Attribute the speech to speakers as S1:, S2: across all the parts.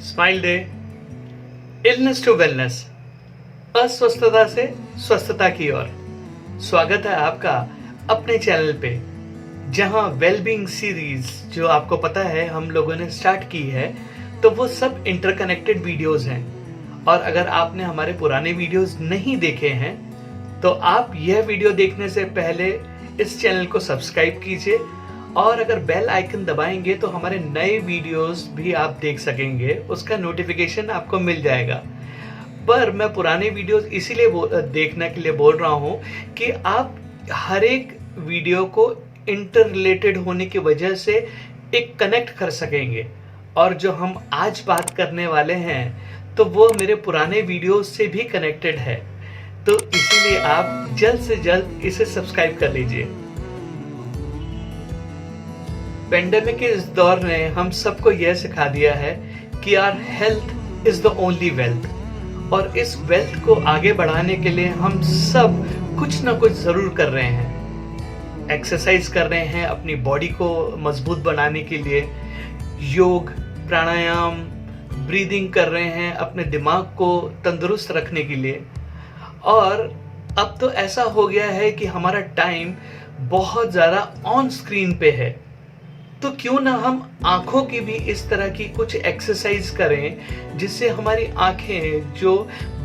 S1: Smile day. Illness to wellness, अस्वस्थता से स्वस्थता की ओर। स्वागत है आपका अपने चैनल पे, जहां वेलबींग सीरीज जो आपको पता है हम लोगों ने स्टार्ट की है, तो वो सब इंटरकनेक्टेड वीडियोस हैं। और अगर आपने हमारे पुराने वीडियोस नहीं देखे हैं तो आप यह वीडियो देखने से पहले इस चैनल को सब्सक्राइब कीजिए, और अगर बेल आइकन दबाएंगे तो हमारे नए वीडियोस भी आप देख सकेंगे, उसका नोटिफिकेशन आपको मिल जाएगा। पर मैं पुराने वीडियोस इसीलिए देखने के लिए बोल रहा हूँ कि आप हर एक वीडियो को इंटर रिलेटेड होने की वजह से एक कनेक्ट कर सकेंगे। और जो हम आज बात करने वाले हैं तो वो मेरे पुराने वीडियोस से भी कनेक्टेड है, तो इसीलिए आप जल्द से जल्द इसे सब्सक्राइब कर लीजिए। पेंडेमिक के इस दौर ने हम सबको यह सिखा दिया है कि our health is the only wealth, और इस वेल्थ को आगे बढ़ाने के लिए हम सब कुछ ना कुछ जरूर कर रहे हैं। एक्सरसाइज कर रहे हैं अपनी बॉडी को मजबूत बनाने के लिए, योग, प्राणायाम, ब्रीदिंग कर रहे हैं अपने दिमाग को तंदुरुस्त रखने के लिए। और अब तो ऐसा हो गया है कि हमारा टाइम बहुत ज़्यादा ऑन स्क्रीन पे है, तो क्यों ना हम आंखों की भी इस तरह की कुछ एक्सरसाइज करें, जिससे हमारी आंखें जो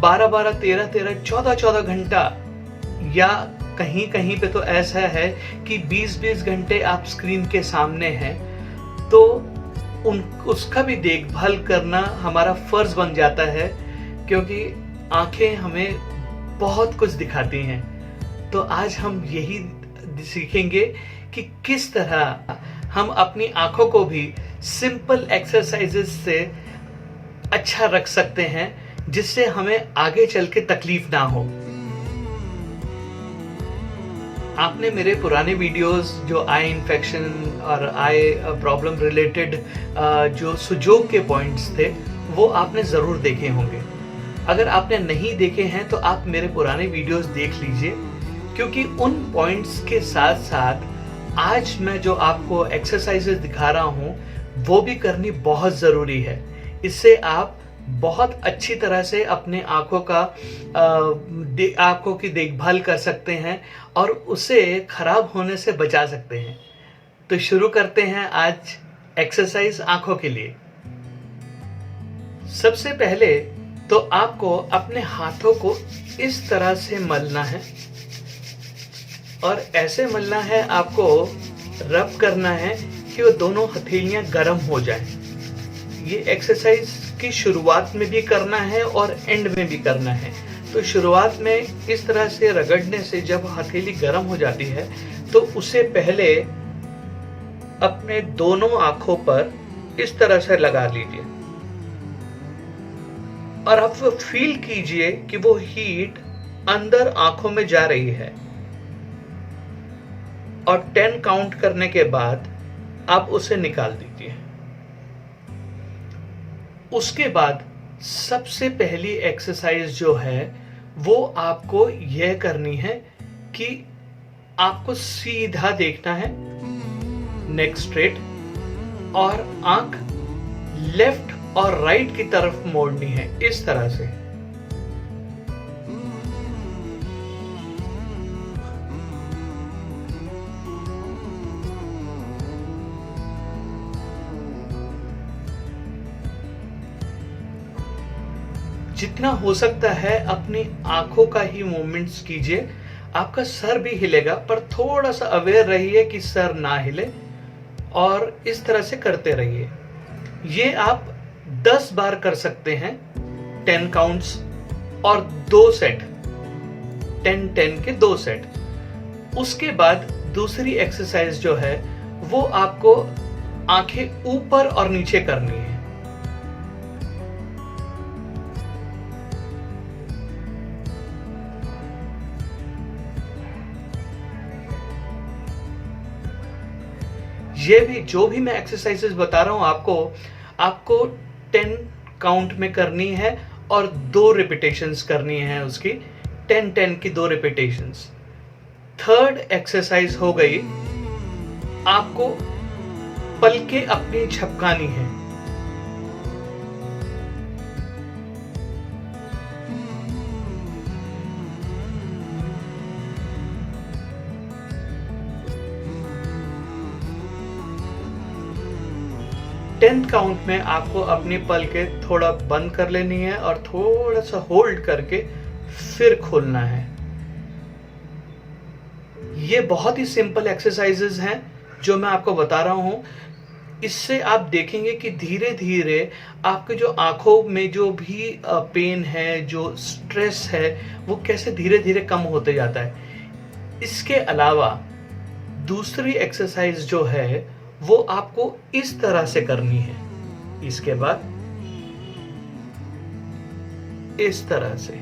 S1: 12-12, 13-13, 14-14 घंटा, या कहीं कहीं पे तो ऐसा है कि 20-20 घंटे आप स्क्रीन के सामने हैं, तो उसका भी देखभाल करना हमारा फर्ज बन जाता है, क्योंकि आंखें हमें बहुत कुछ दिखाती हैं। तो आज हम यही सीखेंगे कि किस तरह हम अपनी आंखों को भी सिंपल एक्सरसाइजेस से अच्छा रख सकते हैं, जिससे हमें आगे चल के तकलीफ ना हो। आपने मेरे पुराने वीडियोस जो आई इन्फेक्शन और आई प्रॉब्लम रिलेटेड जो सुजोग के पॉइंट्स थे, वो आपने ज़रूर देखे होंगे। अगर आपने नहीं देखे हैं तो आप मेरे पुराने वीडियोस देख लीजिए, क्योंकि उन पॉइंट्स के साथ साथ आज मैं जो आपको एक्सरसाइजेस दिखा रहा हूँ वो भी करनी बहुत ज़रूरी है। इससे आप बहुत अच्छी तरह से अपने आँखों की देखभाल कर सकते हैं और उसे खराब होने से बचा सकते हैं। तो शुरू करते हैं आज एक्सरसाइज आँखों के लिए। सबसे पहले तो आपको अपने हाथों को इस तरह से मलना है, और ऐसे मलना है, आपको रब करना है कि वो दोनों हथेलियां गर्म हो जाएं। ये एक्सरसाइज की शुरुआत में भी करना है और एंड में भी करना है। तो शुरुआत में इस तरह से रगड़ने से जब हथेली गर्म हो जाती है तो उसे पहले अपने दोनों आंखों पर इस तरह से लगा लीजिए, और आप फील कीजिए कि वो हीट अंदर आंखों में जा रही है। और 10 काउंट करने के बाद आप उसे निकाल दीजिए। उसके बाद सबसे पहली एक्सरसाइज जो है वो आपको यह करनी है कि आपको सीधा देखना है, नेक स्ट्रेट, और आंख लेफ्ट और राइट की तरफ मोड़नी है इस तरह से। जितना हो सकता है अपनी आंखों का ही मूवमेंट्स कीजिए। आपका सर भी हिलेगा, पर थोड़ा सा अवेयर रहिए कि सर ना हिले, और इस तरह से करते रहिए। ये आप 10 बार कर सकते हैं, 10 काउंट्स, और 2 सेट, 10-10 के 2 सेट। उसके बाद दूसरी एक्सरसाइज जो है वो आपको आंखें ऊपर और नीचे करनी है। ये भी जो भी मैं एक्सरसाइजेस बता रहा हूं आपको 10 काउंट में करनी है और 2 रिपीटेशंस करनी है उसकी, 10-10 की 2 रिपीटेशंस। थर्ड एक्सरसाइज हो गई, आपको पलकें अपनी झपकानी है। 10th काउंट में आपको अपनी पलकें थोड़ा बंद कर लेनी है और थोड़ा सा होल्ड करके फिर खोलना है। ये बहुत ही सिंपल एक्सरसाइजेज हैं जो मैं आपको बता रहा हूं। इससे आप देखेंगे कि धीरे धीरे आपके जो आंखों में जो भी पेन है, जो स्ट्रेस है, वो कैसे धीरे धीरे कम होते जाता है। इसके अलावा दूसरी एक्सरसाइज जो है वो आपको इस तरह से करनी है। इसके बाद इस तरह से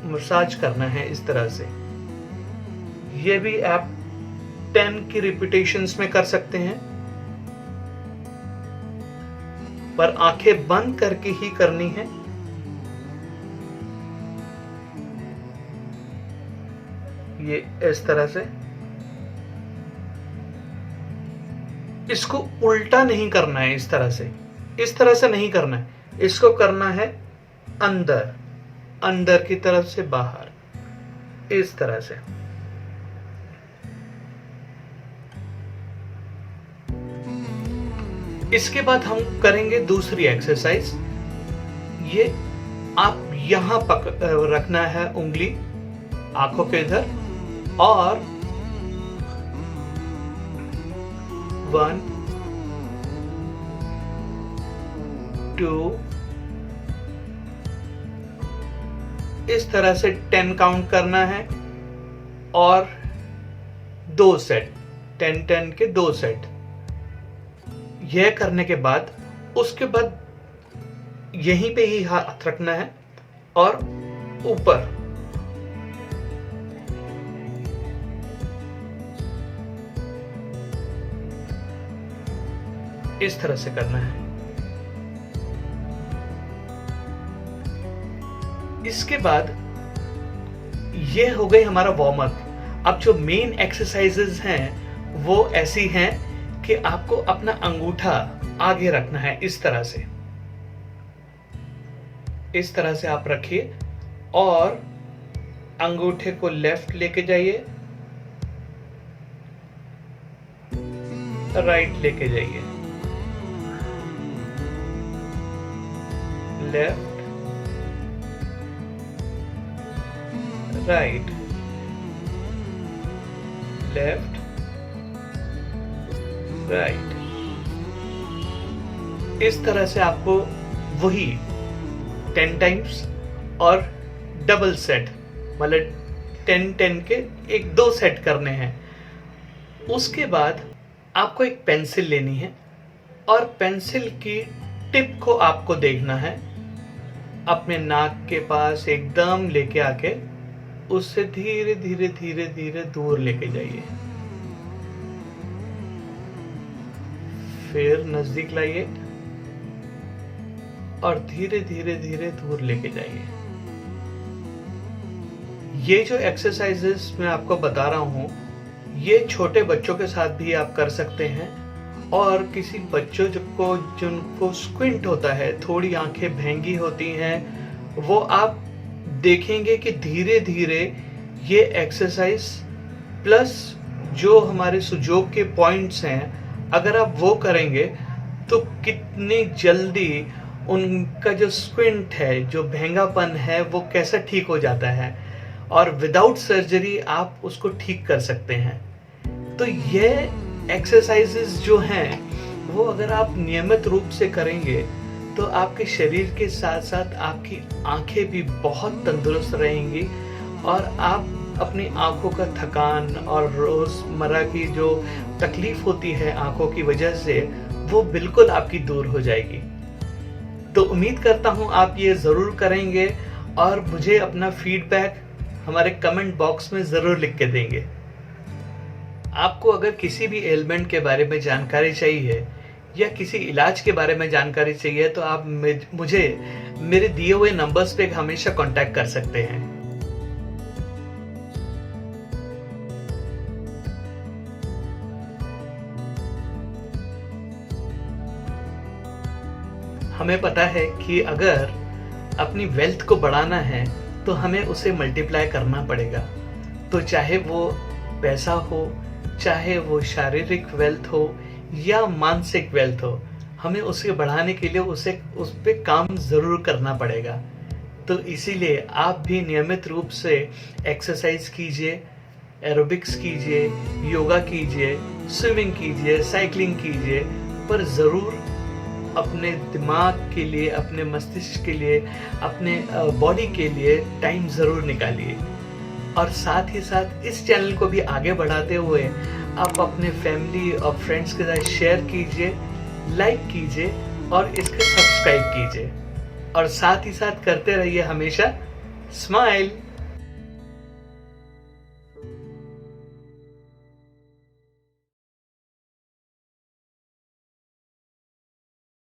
S1: मसाज करना है, इस तरह से। ये भी आप 10 की रिपीटेशंस में कर सकते हैं, पर आंखें बंद करके ही करनी है। ये इस तरह से। इसको उल्टा नहीं करना है, इस तरह से नहीं करना है। इसको करना है अंदर, अंदर की तरफ से बाहर, इस तरह से। इसके बाद हम करेंगे दूसरी एक्सरसाइज। ये आप यहां रखना है उंगली आंखों के इधर, और 1 2 इस तरह से 10 काउंट करना है, और 2 सेट, 10-10 के 2 सेट। यह करने के बाद उसके बाद यहीं पे ही हाथ रखना है और ऊपर, इस तरह से करना है। इसके बाद ये हो गई हमारा वार्म अप। अब जो मेन एक्सरसाइजेस हैं वो ऐसी हैं कि आपको अपना अंगूठा आगे रखना है, इस तरह से। इस तरह से आप रखिए और अंगूठे को लेफ्ट लेके जाइए, राइट लेके जाइए, लेफ्ट राइट, लेफ्ट राइट। इस तरह से आपको वही 10 टाइम्स और डबल सेट, मतलब 10-10 के 1-2 सेट करने हैं। उसके बाद आपको एक पेंसिल लेनी है और पेंसिल की टिप को आपको देखना है, अपने नाक के पास एकदम लेके आके उससे धीरे धीरे धीरे धीरे दूर लेके जाइए, फिर नजदीक लाइए और धीरे धीरे धीरे दूर लेके जाइए। ये जो एक्सरसाइजेस मैं आपको बता रहा हूं, ये छोटे बच्चों के साथ भी आप कर सकते हैं, और किसी बच्चों जिनको स्क्विंट होता है, थोड़ी आंखें भैंगी होती हैं, वो आप देखेंगे कि धीरे धीरे ये एक्सरसाइज प्लस जो हमारे सुजोग के पॉइंट्स हैं, अगर आप वो करेंगे तो कितनी जल्दी उनका जो स्क्विंट है, जो भेंगापन है, वो कैसा ठीक हो जाता है, और विदाउट सर्जरी आप उसको ठीक कर सकते हैं। तो ये एक्सरसाइजेस जो हैं वो अगर आप नियमित रूप से करेंगे तो आपके शरीर के साथ साथ आपकी आंखें भी बहुत तंदुरुस्त रहेंगी, और आप अपनी आंखों का थकान और रोजमर्रा की जो तकलीफ होती है आंखों की वजह से, वो बिल्कुल आपकी दूर हो जाएगी। तो उम्मीद करता हूं आप ये जरूर करेंगे और मुझे अपना फीडबैक हमारे कमेंट बॉक्स में जरूर लिख के देंगे। आपको अगर किसी भी एलिमेंट के बारे में जानकारी चाहिए या किसी इलाज के बारे में जानकारी चाहिए तो आप मुझे मेरे दिए हुए नंबर्स पे हमेशा कांटेक्ट कर सकते हैं। हमें पता है कि अगर अपनी वेल्थ को बढ़ाना है तो हमें उसे मल्टीप्लाई करना पड़ेगा। तो चाहे वो पैसा हो, चाहे वो शारीरिक वेल्थ हो या मानसिक वेल्थ हो, हमें उसे बढ़ाने के लिए उसे उस पे काम ज़रूर करना पड़ेगा। तो इसीलिए आप भी नियमित रूप से एक्सरसाइज कीजिए, एरोबिक्स कीजिए, योगा कीजिए, स्विमिंग कीजिए, साइक्लिंग कीजिए, पर ज़रूर अपने दिमाग के लिए, अपने मस्तिष्क के लिए, अपने बॉडी के लिए टाइम ज़रूर निकालिए। और साथ ही साथ इस चैनल को भी आगे बढ़ाते हुए आप अपने फैमिली और फ्रेंड्स के साथ शेयर कीजिए, लाइक कीजिए और इसको सब्सक्राइब कीजिए। और साथ ही साथ करते रहिए हमेशा स्माइल।